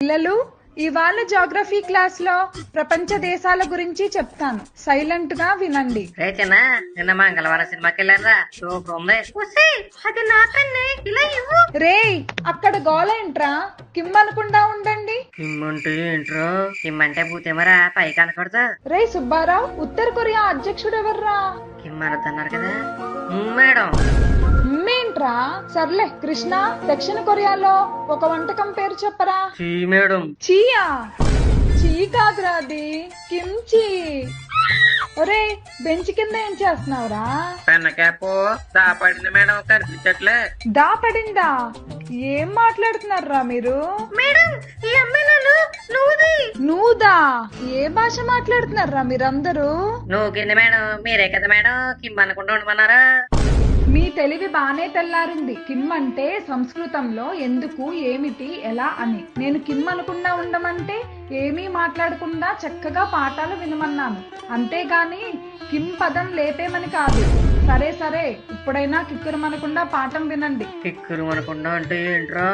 పిల్లలు, ఇవాళ geography class లో ప్రపంచ దేశాల గురించి చెప్తాను. సైలెంట్ గా వినండి. నిన్న మంగళవారం సినిమాకి వెళ్ళారా? సూపర్ ఉంది. అది నా పెన్నే, ఇలా ఇవ్వు. రేయ్, అక్కడ గోల ఏంట్రా? కిమ్ అనకుండా ఉండండి. కిమ్ అంటే ఏంట్రా? కిమ్ అంటే భూతేమరా, పైకి అనకూడదు. రేయ్ సుబ్బారావు, ఉత్తర కొరియా అధ్యక్షుడు ఎవర్రా? కిమ్ అనొద్దన్నారు కదా మేడం. ఏంట్రా? సర్లే కృష్ణ, దక్షిణ కొరియాలో ఒక వంటకం పేరు చెప్పరా. చీ మేడం. చీయా? చీ కాదురా, అది కిమ్చి. ఒరే, బెంచ్ కింద ఏం చేస్తున్నావురా? పెన్న క్యాప్ దాపడింది మేడం, కనిపించట్లే. దాపడిందా? ఏం మాట్లాడుతున్నారా మీరు? మేడం, ఈ అమ్మాయిలు నువ్వుదా? ఏ భాష మాట్లాడుతున్నారా మీరందరూ? నువ్వు కింద మేడం, మీరే కదా మేడం కిమ్ అనకుండా ఉండమన్నారా? మీ తెలివి బానే తెల్లారింది. కిమ్ అంటే సంస్కృతంలో ఎందుకు, ఏమిటి, ఎలా అని. నేను కిమ్ అనకుండా ఉండమంటే ఏమీ మాట్లాడకుండా చక్కగా పాఠాలు వినమన్నాను, అంతేగాని కిమ్ పదం లేపేమని కాదు. సరే సరే, ఇప్పుడైనా కిక్కురు అనకుండా పాఠం వినండి. కిక్కురు అనకుండా అంటే ఏంట్రా?